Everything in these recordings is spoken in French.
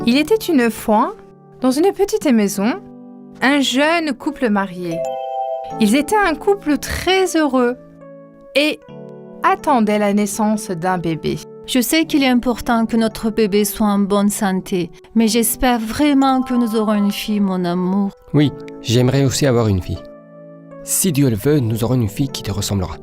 Il était une fois, dans une petite maison, un jeune couple marié. Ils étaient un couple très heureux et attendaient la naissance d'un bébé. Je sais qu'il est important que notre bébé soit en bonne santé, mais j'espère vraiment que nous aurons une fille, mon amour. Oui, j'aimerais aussi avoir une fille. Si Dieu le veut, nous aurons une fille qui te ressemblera.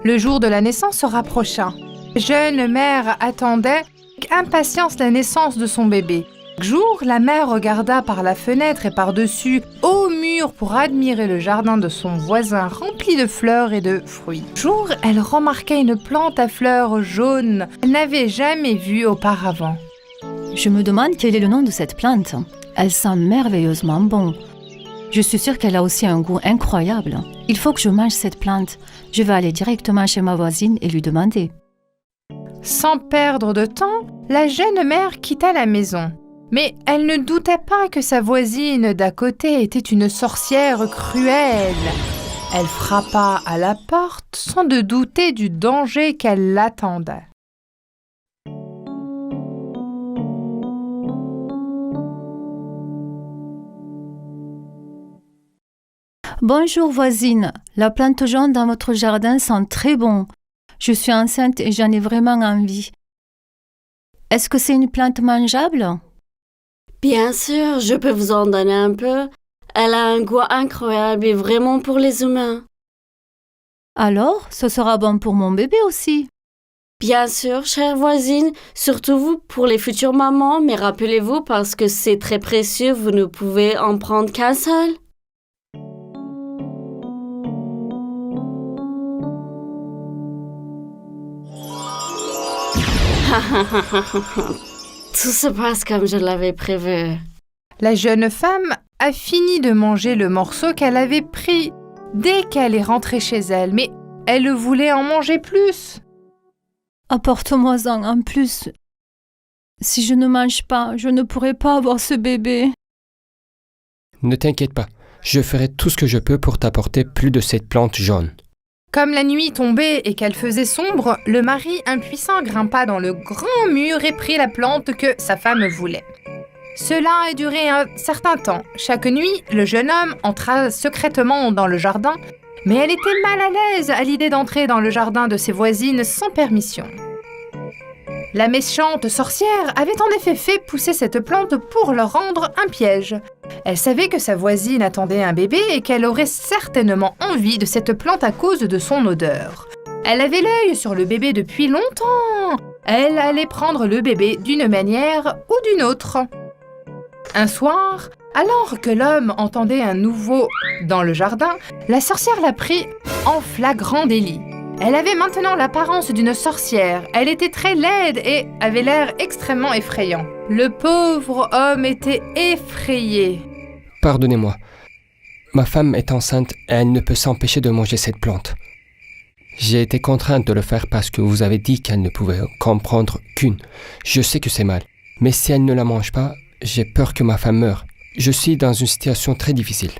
Le jour de la naissance se rapprocha. La jeune mère attendait avec impatience la naissance de son bébé. Chaque jour, la mère regarda par la fenêtre et par-dessus au mur pour admirer le jardin de son voisin rempli de fleurs et de fruits. Un jour, elle remarqua une plante à fleurs jaunes qu'elle n'avait jamais vue auparavant. Je me demande quel est le nom de cette plante. Elle sent merveilleusement bon. Je suis sûre qu'elle a aussi un goût incroyable. Il faut que je mange cette plante. Je vais aller directement chez ma voisine et lui demander. Sans perdre de temps, la jeune mère quitta la maison. Mais elle ne doutait pas que sa voisine d'à côté était une sorcière cruelle. Elle frappa à la porte sans de douter du danger qu'elle l'attendait. Bonjour voisine, la plante jaune dans votre jardin sent très bon. Je suis enceinte et j'en ai vraiment envie. Est-ce que c'est une plante mangeable ? Bien sûr, je peux vous en donner un peu. Elle a un goût incroyable et vraiment pour les humains. Alors, ce sera bon pour mon bébé aussi. Bien sûr, chère voisine, surtout vous pour les futures mamans, mais rappelez-vous parce que c'est très précieux, vous ne pouvez en prendre qu'un seul. Tout se passe comme je l'avais prévu. La jeune femme a fini de manger le morceau qu'elle avait pris dès qu'elle est rentrée chez elle, mais elle voulait en manger plus. Apporte-moi-en en plus. Si je ne mange pas, je ne pourrai pas avoir ce bébé. Ne t'inquiète pas, je ferai tout ce que je peux pour t'apporter plus de cette plante jaune. Comme la nuit tombait et qu'elle faisait sombre, le mari impuissant grimpa dans le grand mur et prit la plante que sa femme voulait. Cela a duré un certain temps. Chaque nuit, le jeune homme entra secrètement dans le jardin, mais elle était mal à l'aise à l'idée d'entrer dans le jardin de ses voisines sans permission. La méchante sorcière avait en effet fait pousser cette plante pour leur rendre un piège. Elle savait que sa voisine attendait un bébé et qu'elle aurait certainement envie de cette plante à cause de son odeur. Elle avait l'œil sur le bébé depuis longtemps. Elle allait prendre le bébé d'une manière ou d'une autre. Un soir, alors que l'homme entendait un nouveau dans le jardin, la sorcière l'a pris en flagrant délit. Elle avait maintenant l'apparence d'une sorcière. Elle était très laide et avait l'air extrêmement effrayant. Le pauvre homme était effrayé. Pardonnez-moi. Ma femme est enceinte et elle ne peut s'empêcher de manger cette plante. J'ai été contrainte de le faire parce que vous avez dit qu'elle ne pouvait qu'en prendre qu'une. Je sais que c'est mal. Mais si elle ne la mange pas, j'ai peur que ma femme meure. Je suis dans une situation très difficile.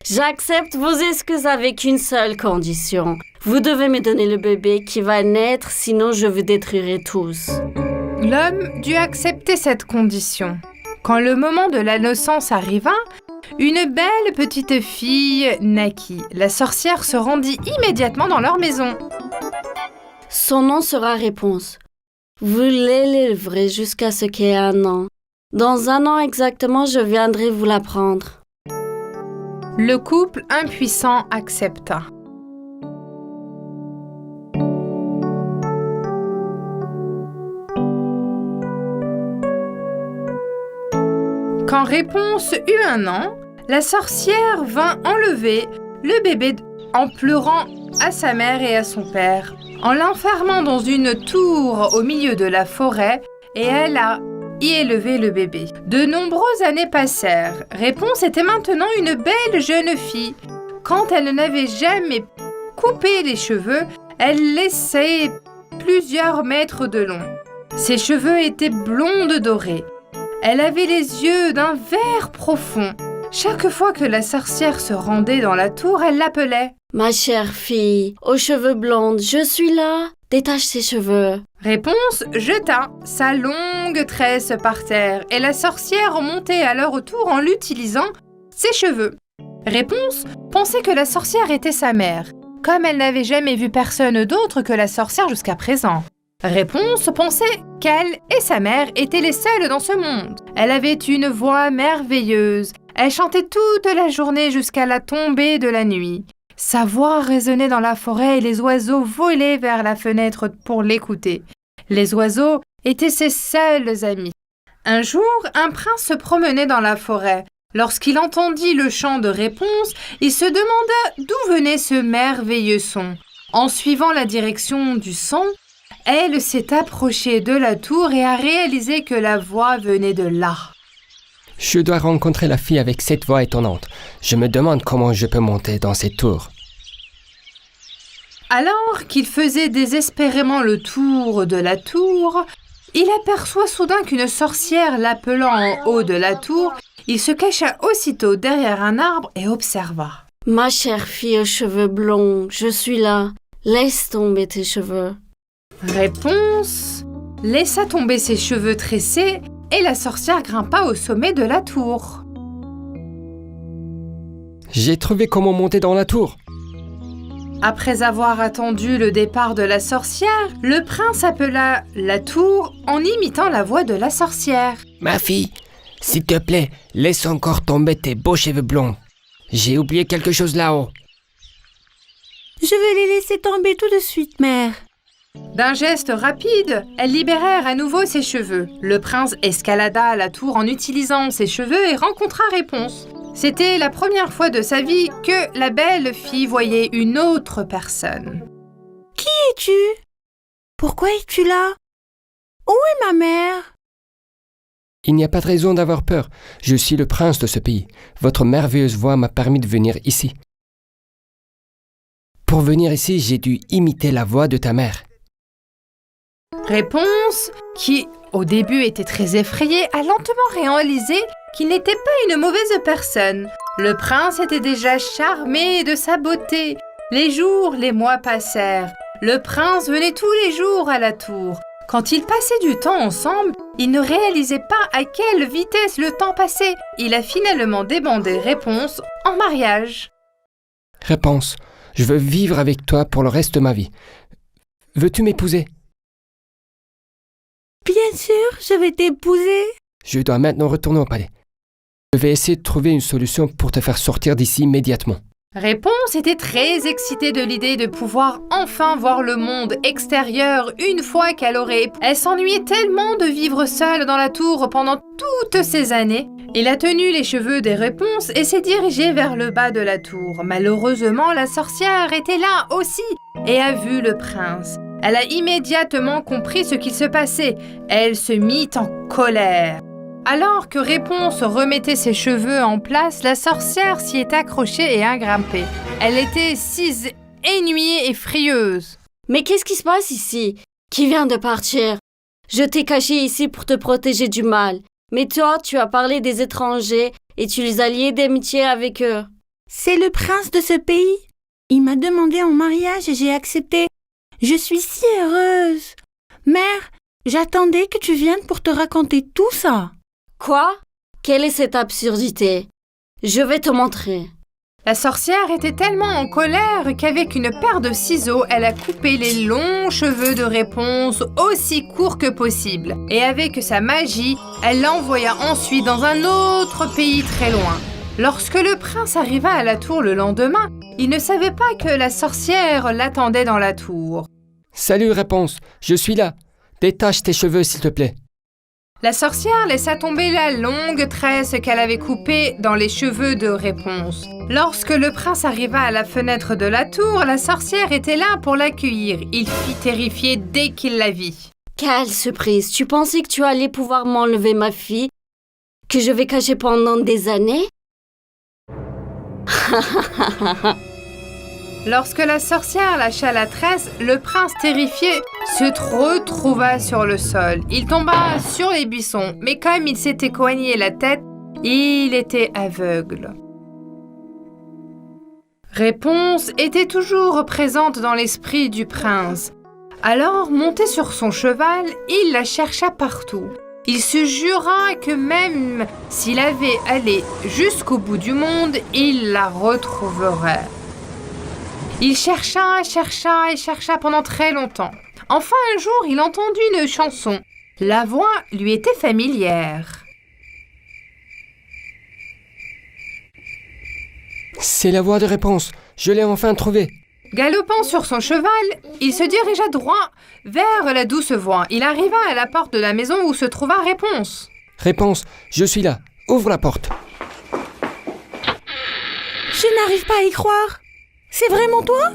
J'accepte vos excuses avec une seule condition. Vous devez me donner le bébé qui va naître, sinon je vous détruirai tous. L'homme dut accepter cette condition. Quand le moment de la naissance arriva, une belle petite fille naquit. La sorcière se rendit immédiatement dans leur maison. Son nom sera Réponse. Vous l'élèverez jusqu'à ce qu'il ait 1 an. Dans 1 an exactement, je viendrai vous la prendre. Le couple impuissant accepta. Quand Réponse eut 1 an, la sorcière vint enlever le bébé en pleurant à sa mère et à son père, en l'enfermant dans une tour au milieu de la forêt, et elle a y élevé le bébé. De nombreuses années passèrent. Réponse était maintenant une belle jeune fille. Quand elle n'avait jamais coupé les cheveux, elle laissait plusieurs mètres de long. Ses cheveux étaient blondes dorés. Elle avait les yeux d'un vert profond. Chaque fois que la sorcière se rendait dans la tour, elle l'appelait. Ma chère fille, aux cheveux blondes, je suis là. détache ses cheveux. Réponse jeta sa longue tresse par terre et la sorcière remontait à leur tour en l'utilisant ses cheveux. Réponse pensait que la sorcière était sa mère, comme elle n'avait jamais vu personne d'autre que la sorcière jusqu'à présent. Réponse pensait qu'elle et sa mère étaient les seules dans ce monde. Elle avait une voix merveilleuse. Elle chantait toute la journée jusqu'à la tombée de la nuit. Sa voix résonnait dans la forêt et les oiseaux volaient vers la fenêtre pour l'écouter. Les oiseaux étaient ses seuls amis. Un jour, un prince se promenait dans la forêt. Lorsqu'il entendit le chant de Réponse, il se demanda d'où venait ce merveilleux son. En suivant la direction du son, elle s'est approchée de la tour et a réalisé que la voix venait de là. Je dois rencontrer la fille avec cette voix étonnante. Je me demande comment je peux monter dans cette tour. Alors qu'il faisait désespérément le tour de la tour, il aperçoit soudain qu'une sorcière l'appelant en haut de la tour. Il se cacha aussitôt derrière un arbre et observa. « Ma chère fille aux cheveux blonds, je suis là. Laisse tomber tes cheveux. » Réponse laissa tomber ses cheveux tressés et la sorcière grimpa au sommet de la tour. J'ai trouvé comment monter dans la tour. Après avoir attendu le départ de la sorcière, le prince appela la tour en imitant la voix de la sorcière. Ma fille, s'il te plaît, laisse encore tomber tes beaux cheveux blonds. J'ai oublié quelque chose là-haut. Je vais les laisser tomber tout de suite, mère. D'un geste rapide, elles libérèrent à nouveau ses cheveux. Le prince escalada la tour en utilisant ses cheveux et rencontra Réponse. C'était la première fois de sa vie que la belle fille voyait une autre personne. Qui es-tu? Pourquoi es-tu là? Où est ma mère? Il n'y a pas de raison d'avoir peur. Je suis le prince de ce pays. Votre merveilleuse voix m'a permis de venir ici. Pour venir ici, j'ai dû imiter la voix de ta mère. Réponse, qui au début était très effrayée, a lentement réalisé qu'il n'était pas une mauvaise personne. Le prince était déjà charmé de sa beauté. Les jours, les mois passèrent. Le prince venait tous les jours à la tour. Quand ils passaient du temps ensemble, il ne réalisait pas à quelle vitesse le temps passait. Il a finalement demandé Réponse en mariage. Réponse, je veux vivre avec toi pour le reste de ma vie. Veux-tu m'épouser? Bien sûr, je vais t'épouser. Je dois maintenant retourner au palais. Je vais essayer de trouver une solution pour te faire sortir d'ici immédiatement. Réponse était très excitée de l'idée de pouvoir enfin voir le monde extérieur une fois qu'elle aurait... Elle s'ennuyait tellement de vivre seule dans la tour pendant toutes ces années. Il a tenu les cheveux des Réponses et s'est dirigé vers le bas de la tour. Malheureusement, la sorcière était là aussi et a vu le prince. Elle a immédiatement compris ce qu'il se passait. Elle se mit en colère. Alors que Réponse remettait ses cheveux en place, la sorcière s'y est accrochée et a grimpé. Elle était si ennuyée et frieuse. « Mais qu'est-ce qui se passe ici? Qui vient de partir? Je t'ai caché ici pour te protéger du mal. Mais toi, tu as parlé des étrangers et tu les as liés d'amitié avec eux. » C'est le prince de ce pays. Il m'a demandé en mariage et j'ai accepté. Je suis si heureuse. Mère, j'attendais que tu viennes pour te raconter tout ça. Quoi? Quelle est cette absurdité? Je vais te montrer. La sorcière était tellement en colère qu'avec une paire de ciseaux, elle a coupé les longs cheveux de Réponse aussi courts que possible. Et avec sa magie, elle l'envoya ensuite dans un autre pays très loin. Lorsque le prince arriva à la tour le lendemain, il ne savait pas que la sorcière l'attendait dans la tour. « Salut Réponse, je suis là. Détache tes cheveux s'il te plaît. » La sorcière laissa tomber la longue tresse qu'elle avait coupée dans les cheveux de Réponse. Lorsque le prince arriva à la fenêtre de la tour, la sorcière était là pour l'accueillir. Il fut terrifié dès qu'il la vit. Quelle surprise! Tu pensais que tu allais pouvoir m'enlever ma fille, que je vais cacher pendant des années? Lorsque la sorcière lâcha la tresse, le prince terrifié se retrouva sur le sol. Il tomba sur les buissons, mais comme il s'était coigné la tête, il était aveugle. Réponse était toujours présente dans l'esprit du prince. Alors, monté sur son cheval, il la chercha partout. Il se jura que même s'il avait allé jusqu'au bout du monde, il la retrouverait. Il chercha pendant très longtemps. Enfin, un jour, il entendit une chanson. La voix lui était familière. C'est la voie de réponse. Je l'ai enfin trouvée. Galopant sur son cheval, il se dirigea droit vers la douce voix. Il arriva à la porte de la maison où se trouva Réponse. Réponse, je suis là. Ouvre la porte. Je n'arrive pas à y croire. C'est vraiment toi?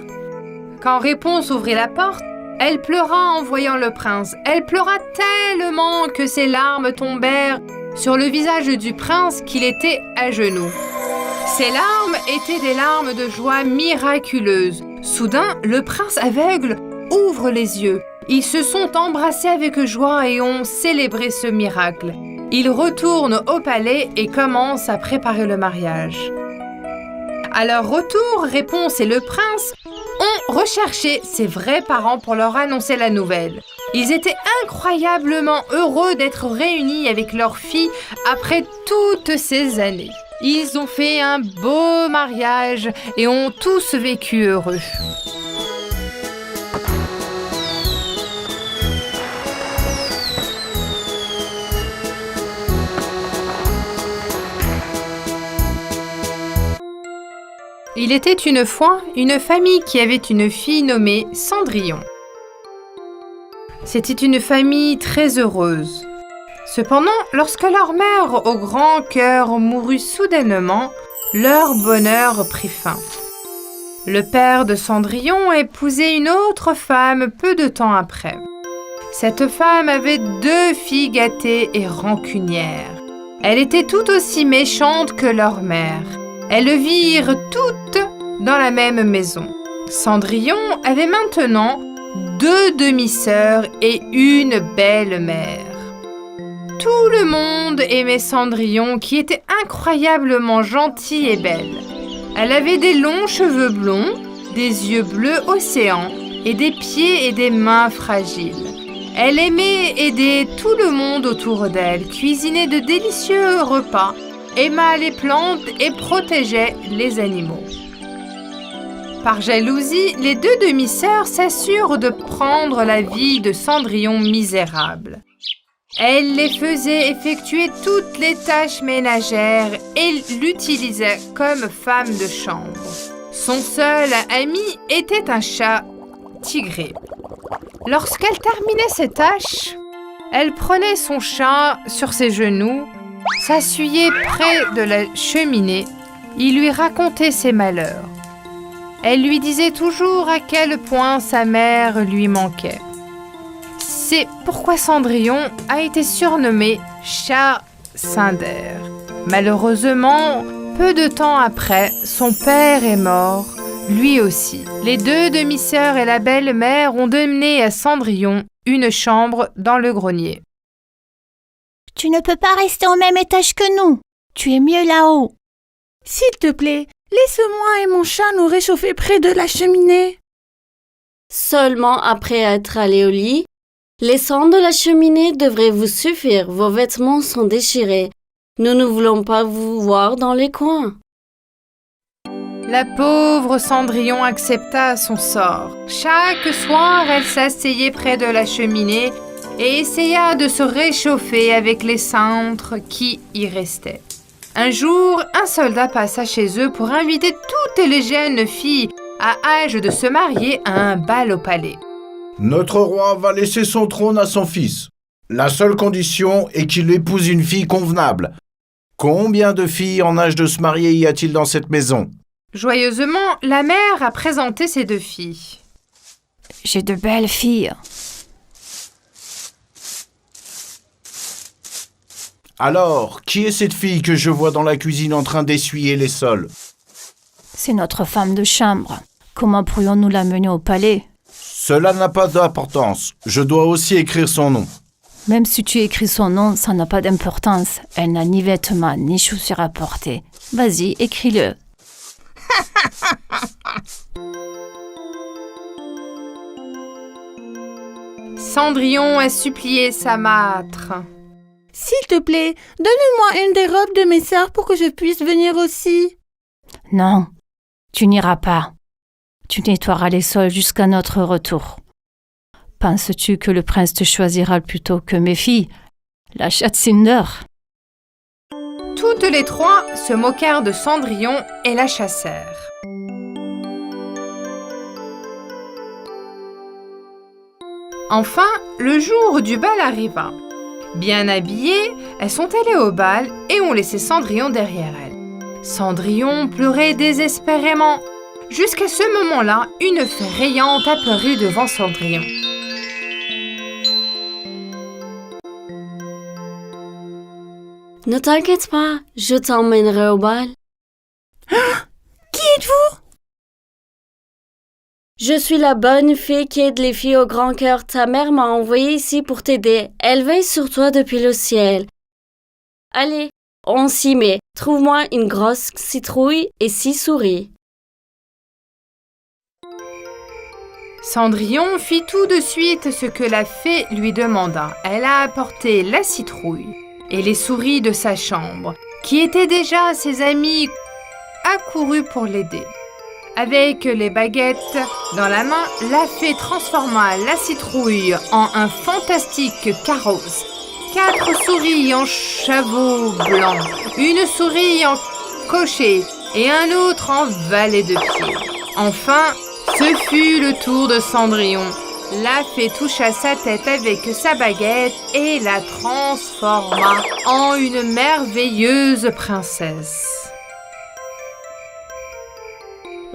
Quand Réponse ouvrit la porte, elle pleura en voyant le prince. Elle pleura tellement que ses larmes tombèrent sur le visage du prince qu'il était à genoux. Ces larmes étaient des larmes de joie miraculeuse. Soudain, le prince aveugle ouvre les yeux. Ils se sont embrassés avec joie et ont célébré ce miracle. Ils retournent au palais et commencent à préparer le mariage. À leur retour, Réponse et le prince ont recherché ses vrais parents pour leur annoncer la nouvelle. Ils étaient incroyablement heureux d'être réunis avec leur fille après toutes ces années. Ils ont fait un beau mariage et ont tous vécu heureux. Il était une fois une famille qui avait une fille nommée Cendrillon. C'était une famille très heureuse. Cependant, lorsque leur mère au grand cœur mourut soudainement, leur bonheur prit fin. Le père de Cendrillon épousait une autre femme peu de temps après. Cette femme avait 2 filles gâtées et rancunières. Elle était tout aussi méchante que leur mère. Elles virent toutes dans la même maison. Cendrillon avait maintenant 2 demi-sœurs et une belle-mère. Tout le monde aimait Cendrillon, qui était incroyablement gentille et belle. Elle avait des longs cheveux blonds, des yeux bleus océan et des pieds et des mains fragiles. Elle aimait aider tout le monde autour d'elle, cuisiner de délicieux repas, aima les plantes et protégeait les animaux. Par jalousie, les 2 demi-sœurs s'assurent de prendre la vie de Cendrillon misérable. Elle les faisait effectuer toutes les tâches ménagères et l'utilisait comme femme de chambre. Son seul ami était un chat tigré. Lorsqu'elle terminait ses tâches, elle prenait son chat sur ses genoux, s'asseyait près de la cheminée, il lui racontait ses malheurs. Elle lui disait toujours à quel point sa mère lui manquait. C'est pourquoi Cendrillon a été surnommé Chat Cinder. Malheureusement, peu de temps après, son père est mort, lui aussi. Les 2 demi-sœurs et la belle-mère ont donné à Cendrillon une chambre dans le grenier. Tu ne peux pas rester au même étage que nous. Tu es mieux là-haut. S'il te plaît, laisse-moi et mon chat nous réchauffer près de la cheminée. Seulement après être allé au lit, les cendres de la cheminée devraient vous suffire. Vos vêtements sont déchirés. Nous ne voulons pas vous voir dans les coins. La pauvre Cendrillon accepta son sort. Chaque soir, elle s'asseyait près de la cheminée et essaya de se réchauffer avec les cendres qui y restaient. Un jour, un soldat passa chez eux pour inviter toutes les jeunes filles à âge de se marier à un bal au palais. Notre roi va laisser son trône à son fils. La seule condition est qu'il épouse une fille convenable. Combien de filles en âge de se marier y a-t-il dans cette maison? Joyeusement, la mère a présenté ses 2 filles. J'ai de belles filles. Alors, qui est cette fille que je vois dans la cuisine en train d'essuyer les sols? C'est notre femme de chambre. Comment pourrions-nous la mener au palais? Cela n'a pas d'importance. Je dois aussi écrire son nom. Même si tu écris son nom, ça n'a pas d'importance. Elle n'a ni vêtements, ni chaussures à porter. Vas-y, écris-le. Cendrillon a supplié sa mâtre. S'il te plaît, donne-moi une des robes de mes sœurs pour que je puisse venir aussi. Non, tu n'iras pas. Tu nettoieras les sols jusqu'à notre retour. Penses-tu que le prince te choisira plutôt que mes filles, la chatte Cinder? Toutes les trois se moquèrent de Cendrillon et la chassèrent. Enfin, le jour du bal arriva. Bien habillées, elles sont allées au bal et ont laissé Cendrillon derrière elles. Cendrillon pleurait désespérément. Jusqu'à ce moment-là, une fée rayante apparut devant Cendrillon. Ne t'inquiète pas, je t'emmènerai au bal. Qui êtes-vous? Je suis la bonne fée qui aide les filles au grand cœur. Ta mère m'a envoyée ici pour t'aider. Elle veille sur toi depuis le ciel. Allez, on s'y met. Trouve-moi une grosse citrouille et 6 souris. Cendrillon fit tout de suite ce que la fée lui demanda. Elle a apporté la citrouille et les souris de sa chambre, qui étaient déjà ses amis accourus pour l'aider. Avec les baguettes dans la main, la fée transforma la citrouille en un fantastique carrosse. 4 souris en chameau blanc, une souris en cocher et un autre en valet de pied. Enfin, ce fut le tour de Cendrillon. La fée toucha sa tête avec sa baguette et la transforma en une merveilleuse princesse.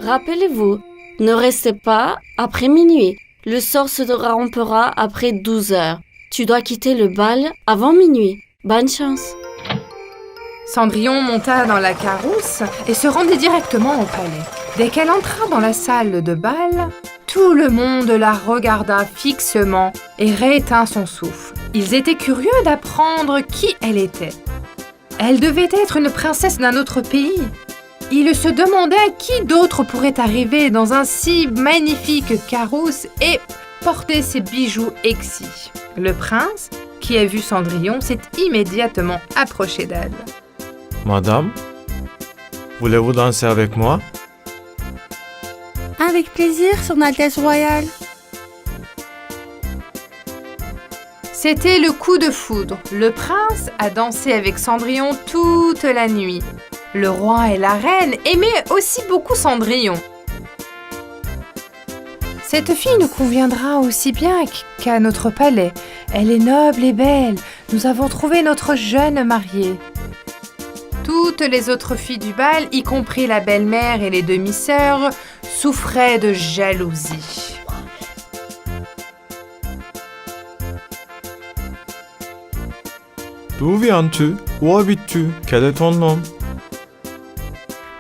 Rappelez-vous, ne restez pas après minuit. Le sort se rompera après 12 heures. Tu dois quitter le bal avant minuit. Bonne chance. Cendrillon monta dans la carrosse et se rendit directement au palais. Dès qu'elle entra dans la salle de bal, tout le monde la regarda fixement et rétint son souffle. Ils étaient curieux d'apprendre qui elle était. Elle devait être une princesse d'un autre pays. Ils se demandaient qui d'autre pourrait arriver dans un si magnifique carrosse et porter ses bijoux exquis. Le prince, qui a vu Cendrillon, s'est immédiatement approché d'elle. Madame, voulez-vous danser avec moi? Avec plaisir, Son Altesse Royale. C'était le coup de foudre. Le prince a dansé avec Cendrillon toute la nuit. Le roi et la reine aimaient aussi beaucoup Cendrillon. Cette fille nous conviendra aussi bien qu'à notre palais. Elle est noble et belle. Nous avons trouvé notre jeune mariée. Toutes les autres filles du bal, y compris la belle-mère et les demi-sœurs, souffraient de jalousie. D'où viens-tu? Où habites-tu? Quel est ton nom?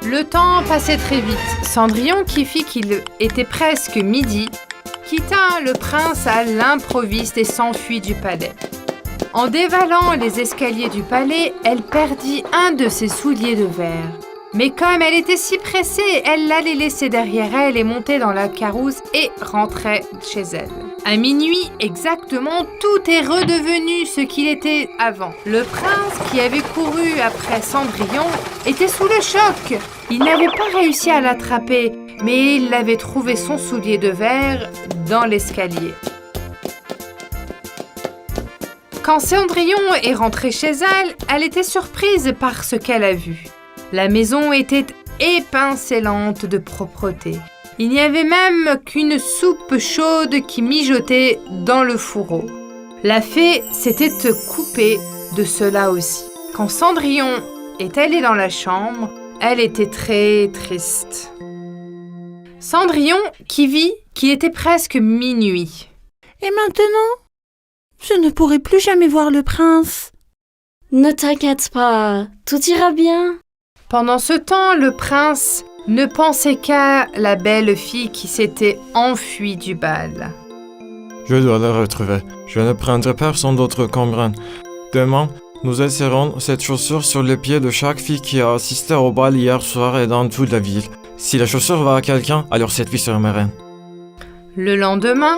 Le temps passait très vite. Cendrillon, qui fit qu'il était presque midi, quitta le prince à l'improviste et s'enfuit du palais. En dévalant les escaliers du palais, elle perdit un de ses souliers de verre. Mais comme elle était si pressée, elle l'allait laisser derrière elle et monter dans la carrosse et rentrait chez elle. À minuit exactement, tout est redevenu ce qu'il était avant. Le prince, qui avait couru après Cendrillon, était sous le choc. Il n'avait pas réussi à l'attraper, mais il avait trouvé son soulier de verre dans l'escalier. Quand Cendrillon est rentrée chez elle, elle était surprise par ce qu'elle a vu. La maison était étincelante de propreté. Il n'y avait même qu'une soupe chaude qui mijotait dans le fourreau. La fée s'était coupée de cela aussi. Quand Cendrillon est allée dans la chambre, elle était très triste. Cendrillon qui vit qu'il était presque minuit. Et maintenant, je ne pourrai plus jamais voir le prince. Ne t'inquiète pas, tout ira bien. Pendant ce temps, le prince ne pensait qu'à la belle fille qui s'était enfuie du bal. Je dois la retrouver. Je ne prendrai personne d'autre comme reine. Demain, nous essaierons cette chaussure sur les pieds de chaque fille qui a assisté au bal hier soir et dans toute la ville. Si la chaussure va à quelqu'un, alors cette fille sera ma reine. Le lendemain,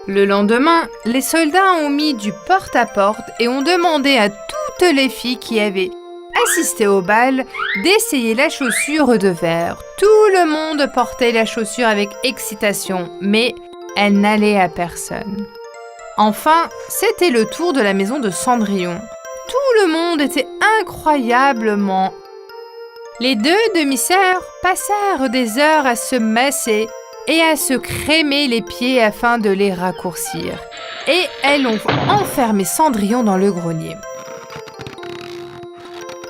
Le lendemain, les soldats ont mis du porte-à-porte et ont demandé à toutes les filles qui avaient assisté au bal d'essayer la chaussure de verre. Tout le monde portait la chaussure avec excitation, mais elle n'allait à personne. Enfin, c'était le tour de la maison de Cendrillon. Tout le monde était incroyablement. Les deux demi-sœurs passèrent des heures à se masser et à se crémer les pieds afin de les raccourcir. Et elles ont enfermé Cendrillon dans le grenier.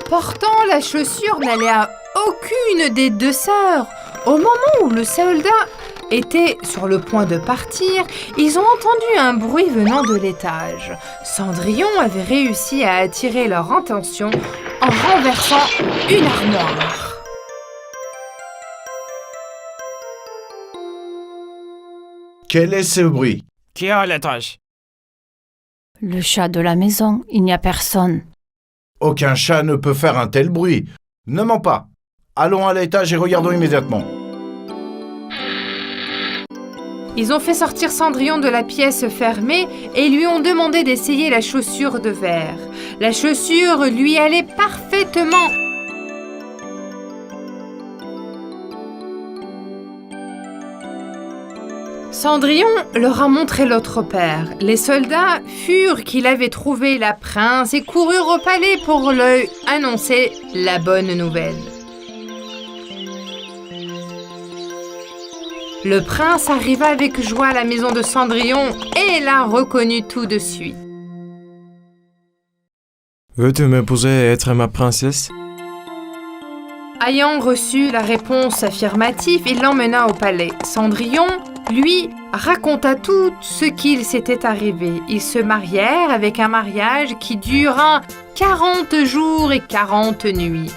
Portant la chaussure n'allait à aucune des deux sœurs. Au moment où le soldat était sur le point de partir, ils ont entendu un bruit venant de l'étage. Cendrillon avait réussi à attirer leur attention en renversant une armoire. Quel est ce bruit? Qui est à l'étage? Le chat de la maison, il n'y a personne. Aucun chat ne peut faire un tel bruit. Ne mens pas. Allons à l'étage et regardons immédiatement. Ils ont fait sortir Cendrillon de la pièce fermée et lui ont demandé d'essayer la chaussure de verre. La chaussure lui allait parfaitement. Cendrillon leur a montré l'autre paire. Les soldats furent qu'il avait trouvé la princesse et coururent au palais pour lui annoncer la bonne nouvelle. Le prince arriva avec joie à la maison de Cendrillon et l'a reconnu tout de suite. Veux-tu m'épouser et être ma princesse? Ayant reçu la réponse affirmative, il l'emmena au palais. Cendrillon, lui, raconta tout ce qu'il s'était arrivé. Ils se marièrent avec un mariage qui dura 40 jours et 40 nuits.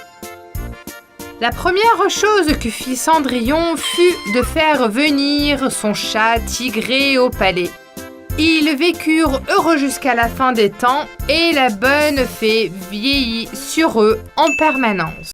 La première chose que fit Cendrillon fut de faire venir son chat Tigré au palais. Ils vécurent heureux jusqu'à la fin des temps et la bonne fée vieillit sur eux en permanence.